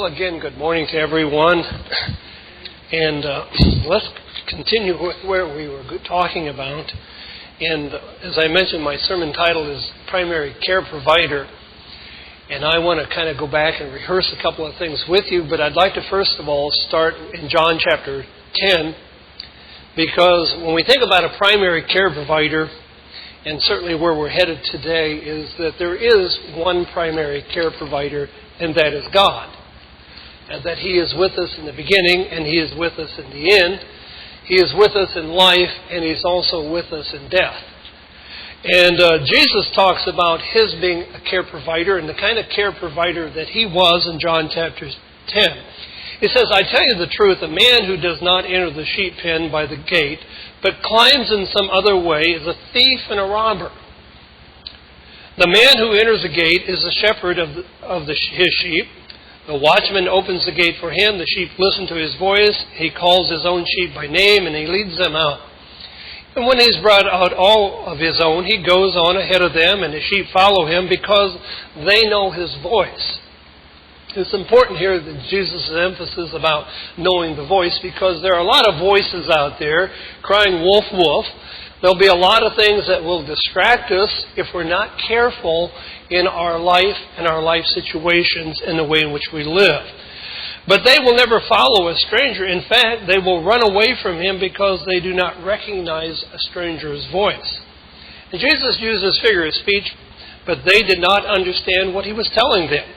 Well, again, good morning to everyone. And let's continue with where we were talking about. And as I mentioned, my sermon title is Primary Care Provider. And I want to kind of go back and rehearse a couple of things with you. But I'd like to first of all start in John chapter 10. Because when we think about a primary care provider, and certainly where we're headed today, is that there is one primary care provider, and that is God. And that He is with us in the beginning, and He is with us in the end. He is with us in life, and He's also with us in death. And Jesus talks about His being a care provider, and the kind of care provider that He was in John chapter 10. He says, I tell you the truth, a man who does not enter the sheep pen by the gate, but climbs in some other way, is a thief and a robber. The man who enters the gate is the shepherd of his sheep. The watchman opens the gate for him. The sheep listen to his voice. He calls his own sheep by name, and he leads them out. And when he's brought out all of his own, he goes on ahead of them, and the sheep follow him because they know his voice. It's important here that Jesus' emphasis about knowing the voice, because there are a lot of voices out there crying wolf, wolf. There'll be a lot of things that will distract us if we're not careful in our life and our life situations and the way in which we live. But they will never follow a stranger. In fact, they will run away from him because they do not recognize a stranger's voice. And Jesus used this figure of speech, but they did not understand what He was telling them.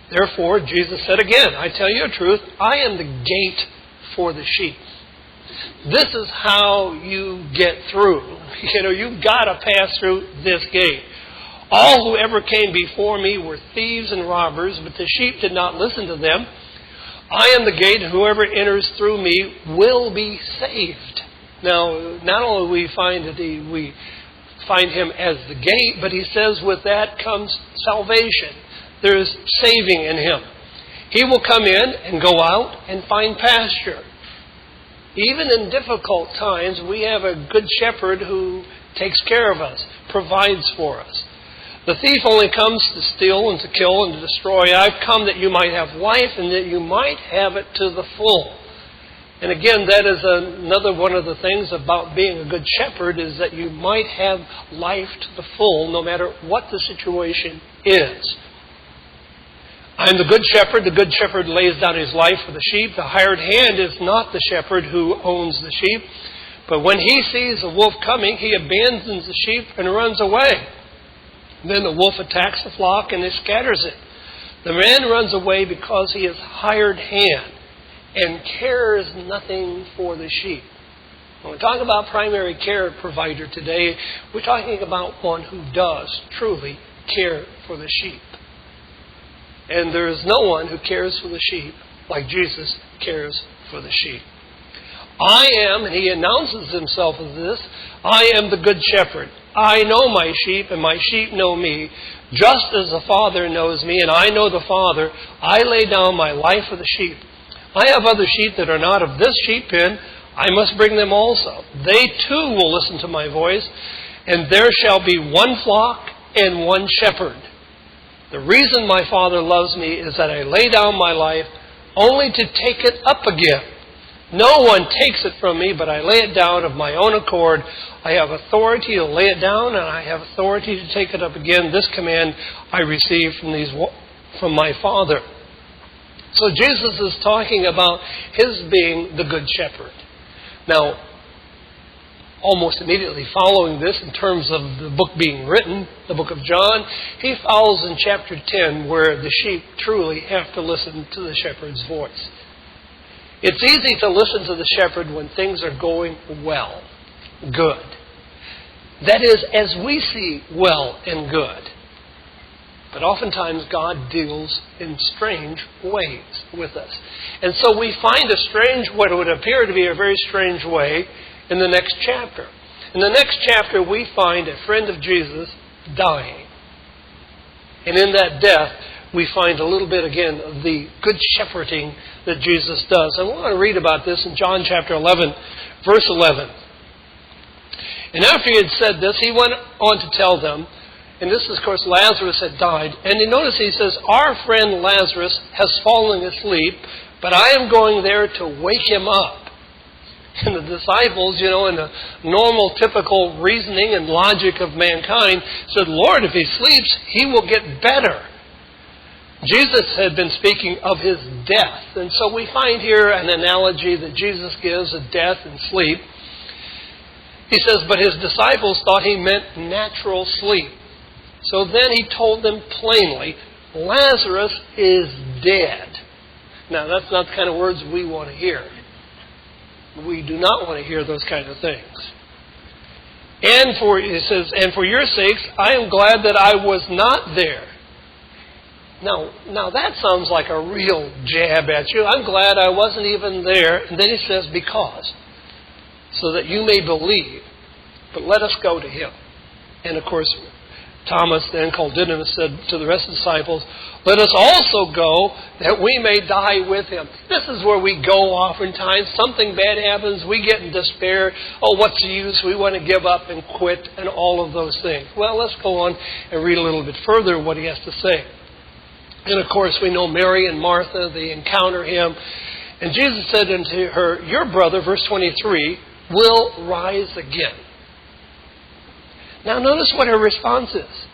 Therefore, Jesus said again, I tell you the truth, I am the gate for the sheep. This is how you get through. You've got to pass through this gate. All who ever came before me were thieves and robbers, but the sheep did not listen to them. I am the gate, and whoever enters through me will be saved. Now, not only we find Him as the gate, but He says with that comes salvation. There is saving in Him. He will come in and go out and find pasture. Even in difficult times, we have a good shepherd who takes care of us, provides for us. The thief only comes to steal and to kill and to destroy. I've come that you might have life and that you might have it to the full. And again, that is another one of the things about being a good shepherd, is that you might have life to the full no matter what the situation is. I am the good shepherd. The good shepherd lays down his life for the sheep. The hired hand is not the shepherd who owns the sheep. But when he sees a wolf coming, he abandons the sheep and runs away. Then the wolf attacks the flock and scatters it. The man runs away because he is hired hand and cares nothing for the sheep. When we talk about primary care provider today, we're talking about one who does truly care for the sheep. And there is no one who cares for the sheep like Jesus cares for the sheep. I am, and He announces Himself as this, I am the good shepherd. I know my sheep, and my sheep know me. Just as the Father knows me, and I know the Father, I lay down my life for the sheep. I have other sheep that are not of this sheep pen. I must bring them also. They too will listen to my voice, and there shall be one flock and one shepherd. The reason my Father loves me is that I lay down my life only to take it up again. No one takes it from me, but I lay it down of my own accord. I have authority to lay it down, and I have authority to take it up again. This command I received from my Father. So Jesus is talking about His being the good shepherd. Now, almost immediately following this, in terms of the book being written, the book of John, he follows in chapter 10 where the sheep truly have to listen to the shepherd's voice. It's easy to listen to the shepherd when things are going well, good. That is, as we see well and good. But oftentimes God deals in strange ways with us. And so we find what would appear to be a very strange way in the next chapter. In the next chapter, we find a friend of Jesus dying. And in that death, we find a little bit again of the good shepherding that Jesus does. I want to read about this in John chapter 11, verse 11. And after He had said this, He went on to tell them, And this is, of course, Lazarus had died. And you notice he says, our friend Lazarus has fallen asleep, but I am going there to wake him up. And the disciples, in the normal, typical reasoning and logic of mankind, said, Lord, if he sleeps, he will get better. Jesus had been speaking of his death. And so we find here an analogy that Jesus gives of death and sleep. He says, but his disciples thought he meant natural sleep. So then he told them plainly, Lazarus is dead. Now, that's not the kind of words we want to hear. We do not want to hear those kind of things. And he says, and for your sakes, I am glad that I was not there. Now that sounds like a real jab at you. I'm glad I wasn't even there. And then he says, because, so that you may believe, but let us go to him. And of course, Thomas, then called Didymus, said to the rest of the disciples, let us also go that we may die with him. This is where we go oftentimes. Something bad happens, we get in despair. Oh, what's the use? We want to give up and quit and all of those things. Well, let's go on and read a little bit further what he has to say. And of course, we know Mary and Martha, they encounter him. And Jesus said unto her, your brother, verse 23, will rise again. Now notice what her response is.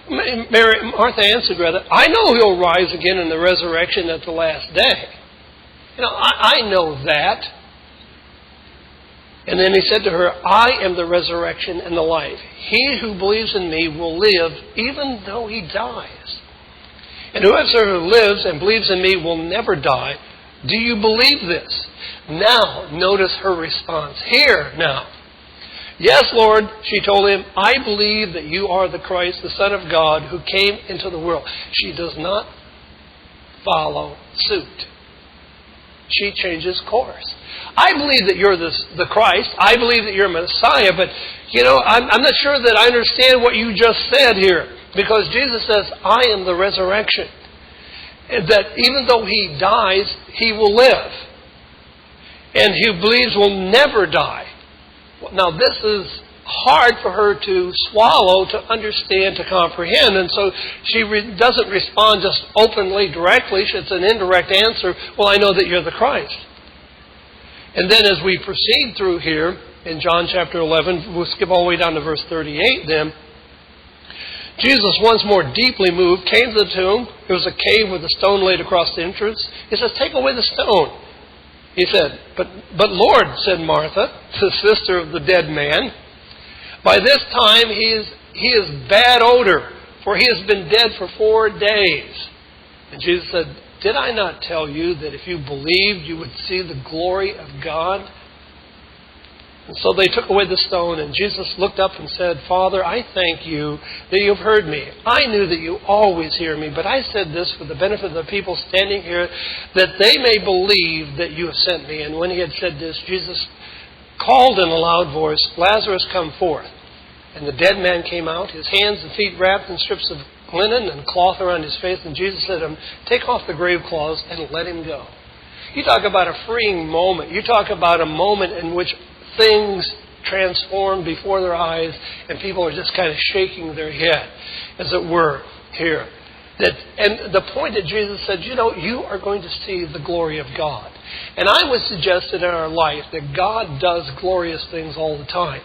Martha answered rather, I know he'll rise again in the resurrection at the last day. I know that. And then he said to her, I am the resurrection and the life. He who believes in me will live even though he dies. And whoever lives and believes in me will never die. Do you believe this? Now, notice her response. Here now. Yes, Lord, she told him, I believe that you are the Christ, the Son of God, who came into the world. She does not follow suit. She changes course. I believe that you're the Christ. I believe that you're Messiah, but, I'm not sure that I understand what you just said here. Because Jesus says, I am the resurrection. And that even though he dies, he will live. And who believes will never die. Now, this is hard for her to swallow, to understand, to comprehend. And so she doesn't respond just openly, directly. It's an indirect answer. Well, I know that you're the Christ. And then as we proceed through here, in John chapter 11, we'll skip all the way down to verse 38 then. Jesus, once more deeply moved, came to the tomb. There was a cave with a stone laid across the entrance. He says, take away the stone. He said, but Lord, said Martha, the sister of the dead man, by this time he is bad odor, for he has been dead for 4 days. And Jesus said, did I not tell you that if you believed, you would see the glory of God? And so they took away the stone, and Jesus looked up and said, Father, I thank you that you have heard me. I knew that you always hear me, but I said this for the benefit of the people standing here, that they may believe that you have sent me. And when he had said this, Jesus called in a loud voice, Lazarus, come forth. And the dead man came out, his hands and feet wrapped in strips of linen and cloth around his face. And Jesus said to him, take off the grave clothes and let him go. You talk about a freeing moment. You talk about a moment in which things transform before their eyes, and people are just kind of shaking their head, as it were, here. And the point that Jesus said, you are going to see the glory of God. And I would suggest that in our life that God does glorious things all the time.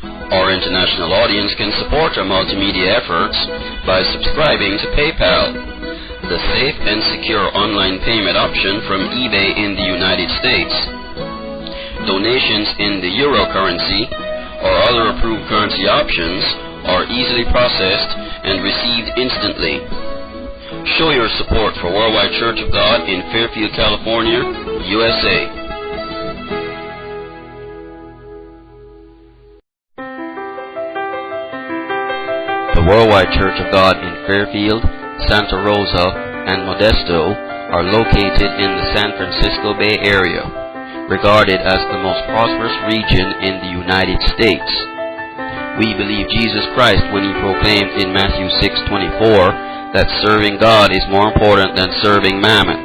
Our international audience can support our multimedia efforts by subscribing to PayPal, the safe and secure online payment option from eBay in the United States. Donations in the euro currency or other approved currency options are easily processed and received instantly. Show your support for Worldwide Church of God in Fairfield, California, USA. The Worldwide Church of God in Fairfield, Santa Rosa, and Modesto are located in the San Francisco Bay Area, regarded as the most prosperous region in the United States. We believe Jesus Christ when he proclaimed in Matthew 6:24 that serving God is more important than serving mammon.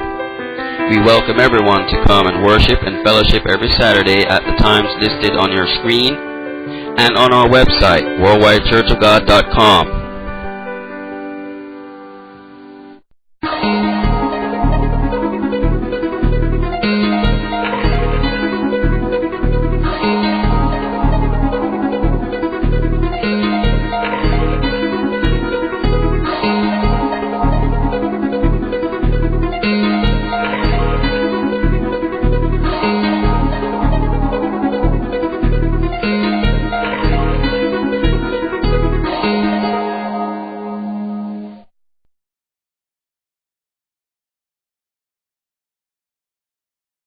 We welcome everyone to come and worship and fellowship every Saturday at the times listed on your screen. and on our website, worldwidechurchofgod.com.